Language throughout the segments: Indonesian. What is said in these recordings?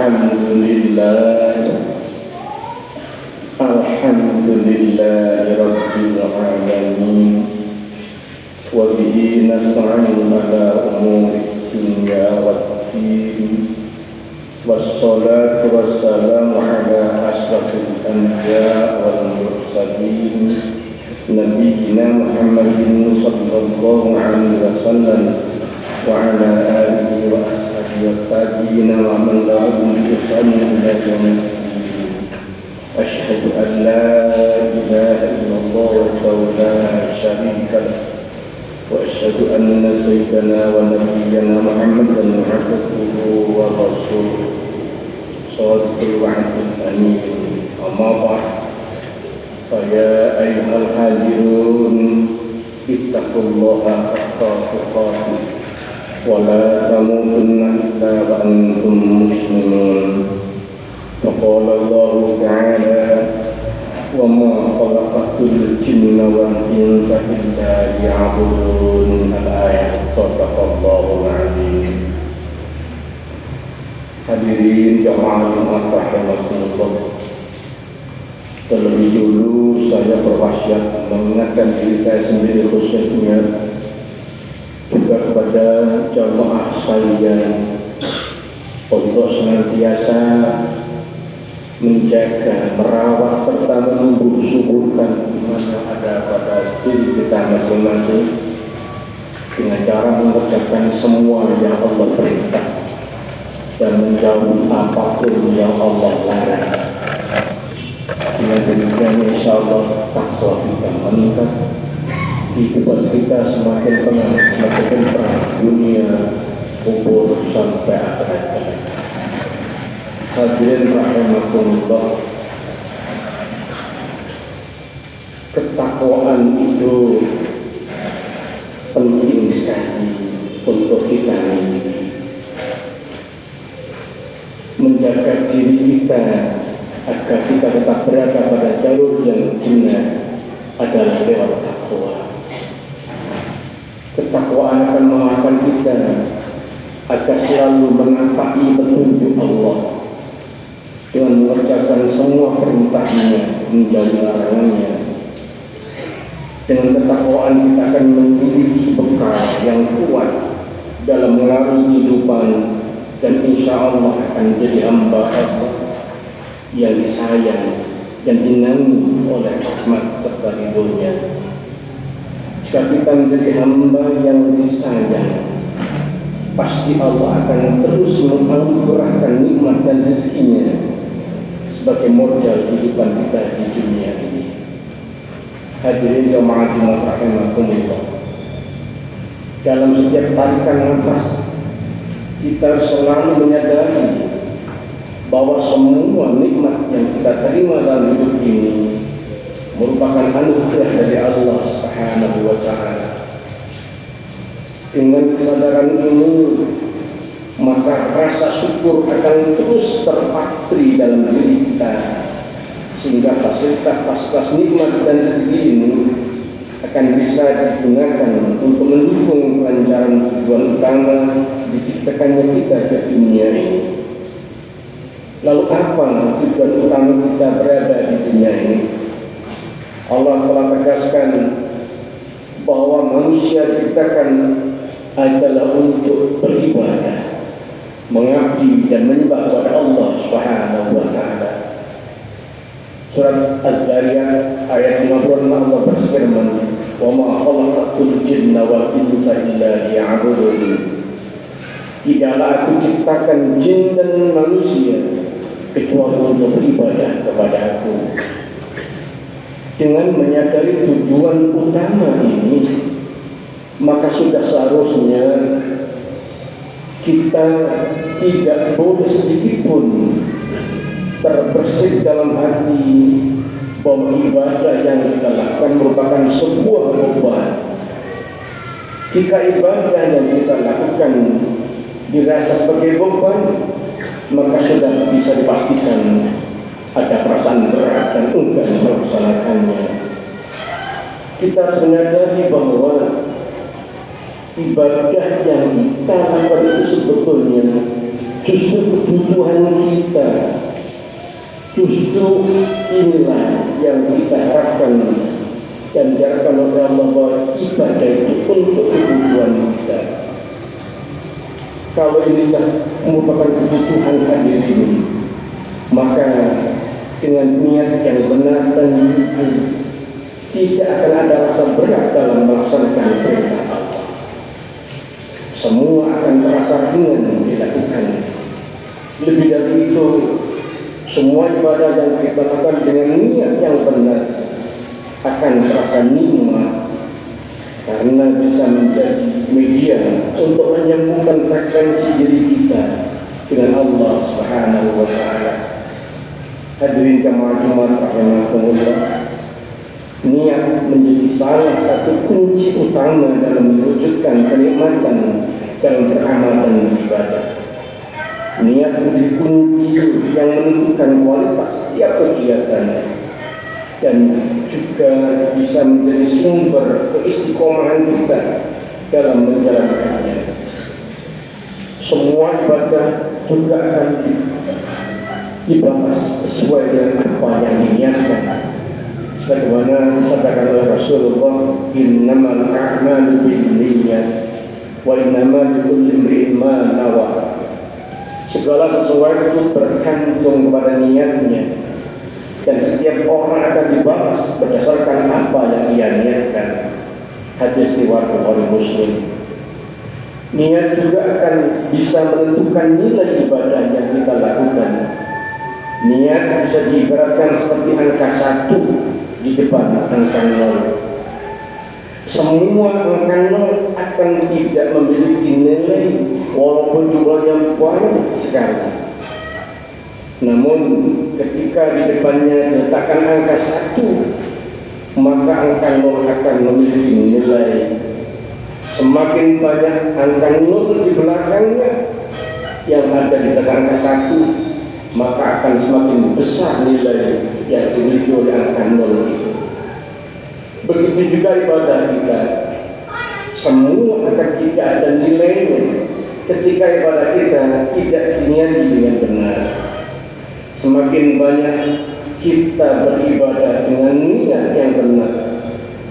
Alhamdulillahi Rabbil Alamin. Wa bihi nasta'inu ala umuri dunya waddin. Wassalatu wassalamu ala asrafil anbiya wal mursalin Nabiyyina Muhammadin sallallahu alaihi wasallam wa ala alihi wa ashabihi wa tabi'ina wa man tabi'ahum bi ihsan ila yaumil din. Asyhadu an la ilaha illallah wahdahu la syarika lah wa asyhadu anna sayyidana wa nabiyyana Muhammadan abduhu wa rasuluhu shadiqul wa'dil amin. Amma ba'd. Ya ayyuhal hadirun ittaqullaha haqqa tuqatih wa la tamutunna illa wa antum muslimun. Qala Allah ta'ala wa ma khalaqatul jinna wal insa illa liya'budun. Al-ayat. Shadaqallahul 'azim. Hadirin jamaah Jumat rahimakumullah. Terlebih dulu saya berwasiat mengingatkan diri saya sendiri khususnya juga kepada jamaah sekalian untuk senantiasa menjaga, merawat serta menumbuh-suburkan mana ada pada diri kita masing-masing dengan cara mengerjakan semua yang Allah perintah dan menjauhi apapun yang Allah larang. Dengan demikian insyaallah takwa kita meningkat, kehidupan kita semakin tenang, semakin tenang dunia, kubur sampai akhirat. Hadirin rahimakumullah, ketakwaan itu penting sekali untuk kita menjaga diri kita agar kita tetap berada pada jalur yang benar adalah lewat takwa. Ketakwaan akan mengarahkan kita agar selalu menaati petunjuk Allah dengan mengerjakan semua perintahnya, menjauhi larangannya. Dengan ketakwaan kita akan memiliki bekal yang kuat dalam mengarungi kehidupan dan insya Allah akan menjadi hamba Allah yang disayang dan dinangi oleh rahmat serta ridhonya. Jika kita menjadi hamba yang disayang, pasti Allah akan terus menganugerahkan nikmat dan rezekinya sebagai modal kehidupan kita di dunia ini. Hadirin jamaah rahimakumullah, dalam setiap tarikan nafas kita selalu menyadari bahwa semua nikmat yang kita terima dalam hidup ini merupakan anugerah dari Allah Subhanahu wa Ta'ala. Dengan kesadaran ini, maka rasa syukur akan terus terpatri dalam diri kita, sehingga fasilitas nikmat dan rezeki ini akan bisa digunakan untuk mendukung kelancaran tujuan utama diciptakannya kita ke dunia ini. Lalu apa tujuan utama kita berada di dunia ini? Allah telah tegaskan bahwa manusia diciptakan adalah untuk beribadah, mengabdi dan menyembah kepada Allah Subhanahu wa Ta'ala. Surat Az-Zariyat ayat 56 Allah berfirman, "Wa ma khalaqatul jinna wal insa illa liya'budun." Tidaklah aku ciptakan jin dan manusia kecuali untuk beribadah kepada Aku. Dengan menyadari tujuan utama ini, maka sudah seharusnya kita tidak boleh sedikit pun terbersit dalam hati bahwa ibadah yang kita lakukan merupakan sebuah beban. Jika ibadah yang kita lakukan dirasa sebagai beban, maka sudah bisa dipastikan ada perasaan berat dan enggan melaksanakannya. Kita harus menyadari bahwa ibadah yang kita lakukan itu sebetulnya justru kebutuhan kita, justru inilah yang kita harapkan dan diharapkan oleh Allah bahwa ibadah itu untuk kebutuhan kita. Kalau ini merupakan kebutuhan hadirin, maka dengan niat yang benar dan jujur tidak akan ada rasa berat dalam melaksanakan perintah Allah. Semua akan terasa ringan dilakukan. Lebih dari itu, semua ibadah yang kita lakukan dengan niat yang benar akan terasa nikmat karena bisa menjadi media untuk menyambungkan frekuensi diri kita dengan Allah Subhanahu wa Ta'ala. Hadirin jamaah Jumat rahimahumullah, niat menjadi salah satu kunci utama dalam mewujudkan kenikmatan dalam beramal dan ibadah. Niat menjadi kunci yang menentukan kualitas setiap kegiatan dan juga bisa menjadi sumber keistiqomahan kita dalam menjalankannya. Semua ibadah juga akan dibahas sesuai dengan apa yang diniatkan. Bagaimana disabdakan oleh Rasulullah, innamal a'malu binniyat wa innamal likulli imri'in ma nawa. Segala sesuatu bergantung pada niatnya, dan setiap orang akan dibalas berdasarkan apa yang ia niatkan. Hadis riwayat Bukhari Muslim. Niat juga akan bisa menentukan nilai ibadah yang kita lakukan. Niat bisa diibaratkan seperti angka 1 di depan angka 0. Semua angka 0 akan tidak memiliki nilai walaupun jumlahnya banyak sekali. Namun ketika di depannya diletakkan angka 1, maka angka 0 akan memiliki nilai. Semakin banyak angka 0 di belakangnya yang ada di belakang angka 1, maka akan semakin besar nilai yang dimiliki oleh angka 0 itu. Begitu juga ibadah kita, semua akan tidak ada nilainya ketika ibadah kita tidak diniati dengan benar. Semakin banyak kita beribadah dengan niat yang benar,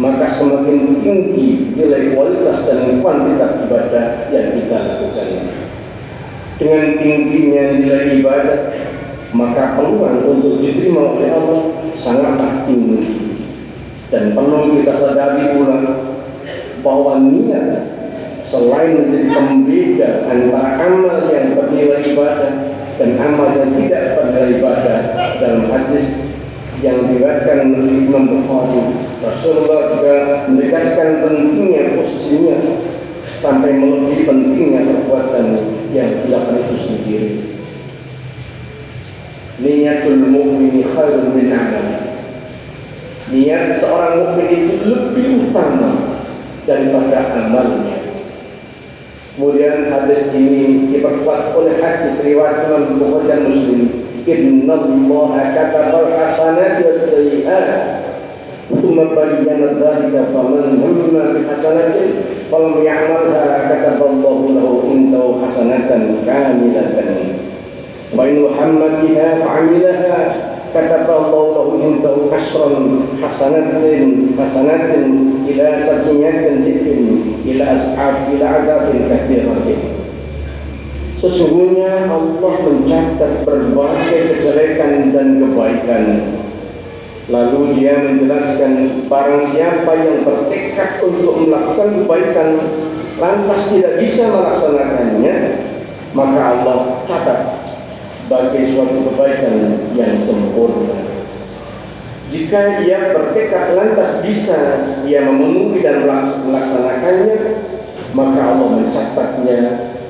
maka semakin tinggi nilai kualitas dan kuantitas ibadah yang kita lakukan. Dengan tingginya nilai ibadah, maka peluang untuk diterima oleh Allah sangatlah tinggi. Dan perlu kita sadari pula bahwa niat selain menjadi pembeda antara amal yang bernilai ibadah dan amal yang tidak bernilai ibadah. Dalam hadis yang diriwayatkan oleh Imam Bukhari, Rasulullah juga menegaskan pentingnya posisinya sampai melebihi pentingnya perbuatan yang dilakukan itu sendiri. Niatul mu'mini khairun min amali. Niat seorang mukmin itu lebih utama daripada amalnya. Kemudian hadis ini diperkuat oleh hadis riwayat Imam Bukhari dan Muslim. Innallaha katabal hasanati was sayyi'at thumma bayyana dzalika faman hamma bi hasanatin falam ya'malha kataballahu lahu indahu hasanatan kamilatan wa in hamma biha fa'amilaha kataballahu lahu indahu asran hasanatin ila sakiyatin ila adabin katsiratin. Sesungguhnya Allah mencatat berbagai kejelekan dan kebaikan. Lalu dia menjelaskan, barang siapa yang bertekad untuk melakukan kebaikan lantas tidak bisa melaksanakannya, maka Allah catat sebagai suatu kebaikan yang sempurna. Jika ia bertekad lantas bisa ia memenuhi dan melaksanakannya, maka Allah mencatatnya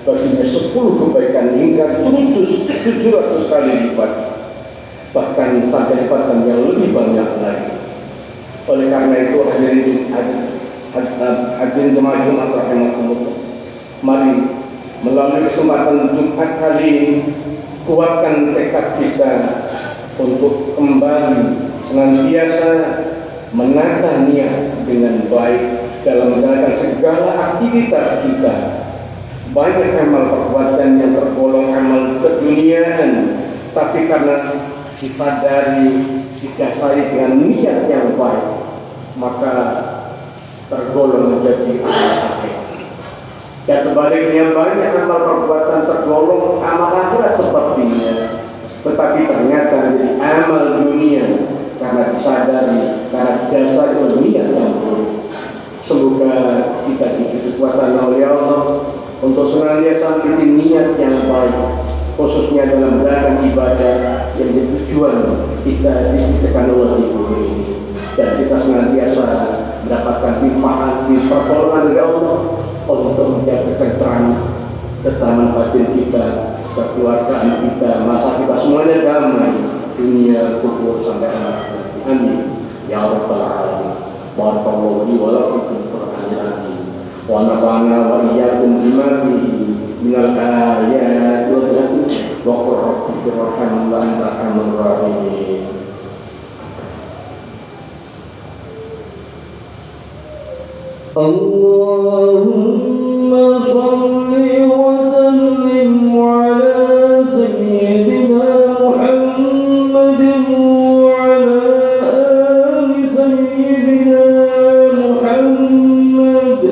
baginya 10 kebaikan hingga 700 kali lipat, bahkan sampai lipatan yang lebih banyak lagi. Oleh karena itu hadirin jemaah Jumat rahimahumullah, mari melalui kesempatan Jumat kali ini kuatkan tekad kita untuk kembali senantiasa menata niat dengan baik dalam menjalankan segala aktivitas kita, banyak amal perbuatan yang tergolong amal keduniaan, tapi karena disadari, didasari dengan niat yang baik, maka tergolong menjadi amal akhirat. Dan sebaliknya banyak amal perbuatan tergolong amal akhirat sepertinya, tetapi ternyata menjadi amal dunia karena disadari, karena didasari oleh niat yang buruk. Semoga kita diberi kekuatan oleh Allah untuk senantiasa memiliki niat yang baik, khususnya dalam dalam ibadah yang tujuan kita diciptakan Allah di bumi ini, dan kita senantiasa mendapatkan limpahan pertolongan dari Allah untuk menjaga ketentraman batin kita, kekeluargaan kita, masa kita semuanya damai, dunia kubur sampai akhir. Amin ya rabbal alamin. Barakallahu li wa lakum fil Qur'anil wa nafa'ana wa iyyakum bima fihi minal ayati wal hikmah wa qur rabbi irham wa anta arhamur rahimin. Allahumma shalli wa sallim ala sayyidina Muhammadin wa ala ali sayyidina Muhammad.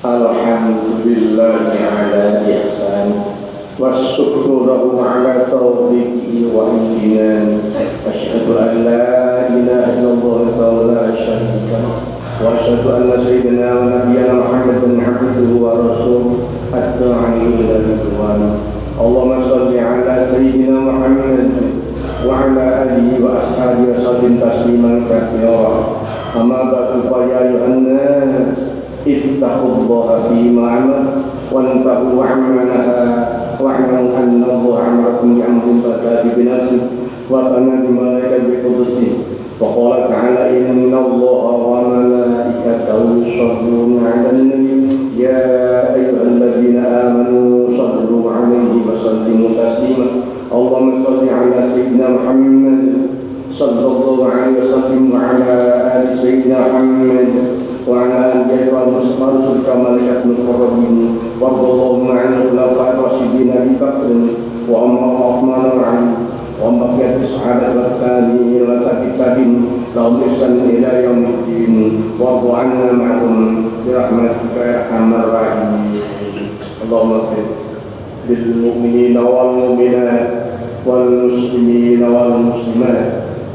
Alhamdulillahi ala ihsan والشكر له على توفيقه وامتنانه. أشهد أن لا إله إلا الله وحده لا شريك له وأشهد أن سيدنا ونبينا محمدا عبده ورسوله الداعي إلى رضوانه. اللهم صل على سيدنا محمد وعلى آله وأصحابه وسلم تسليما كثيرا. أما بعد فيا أيها الناس اتقوا الله فيما أمر وانتهوا عما نهى واعلموا أن الله أمركم بأمر بدأ بنفسه وثنى بملائكته بقدسه وقال تعالى إن الله وملائكته يصلون على النبي يا أيها الذين آمنوا صلوا عليه وسلموا تسليما. اللهم صل على سيدنا محمد صلى الله عليه وسلم وعلى آل سيدنا محمد وعلى آله وصحبه كملائكة المقربين. وارض اللهم عن الخلفاء الراشدين أبي بكر وعمر وعثمان وعلي وعن بقية الصحابة والتابعين والتابعين لهم بإحسان إلى يوم الدين. وارض عنا معهم برحمتك يا أرحم الراحمين. اللهم اغفر للمؤمنين والمؤمنات والمسلمين والمسلمات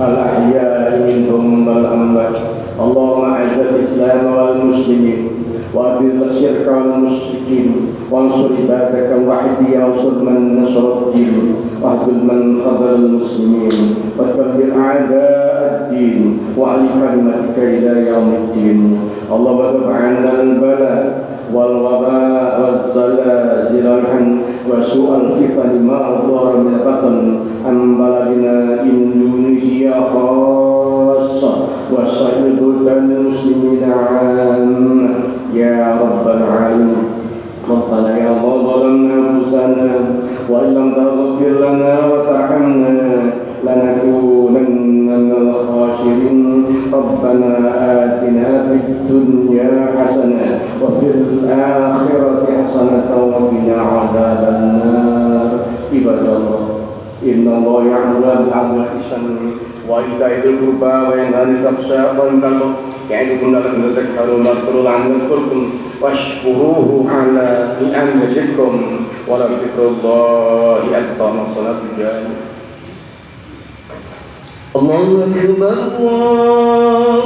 الأحياء منهم والأموات. اللهم أعز الإسلام والمسلمين وأذل الشرك والمشركين وانصر عبادك الوحيدين وانصر من نصر الدين واهزم من خذل المسلمين ودمر أعداء الدين وعلي كلمتك إلى يوم الدين. اللهم ادفع عنا البلاء والوباء والزلازل وسوء الفتن ما ظهر من البطن عن بلدنا إندونيسيا خاصة وسائر بلدان المسلمين عامة يا رب العالمين. ربنا يا الله ظلمنا أنفسنا وإن لم تغفر لنا وترحمنا لنكونن من الخاسرين. ربنا آتنا في الدنيا حسنة وفي الآخرة حسنة وقنا عذاب النار. عباد الله إن الله يأمر بالعدل والإحسان وإيتاء ذي القربى وينهى عن الفحشاء والمنكر يعظكم لعلكم تذكرون. اذكروا الله يذكركم واشكروه على أن يزدكم ولذكر الله أكبر. الصلاة الجارية. الله أكبر.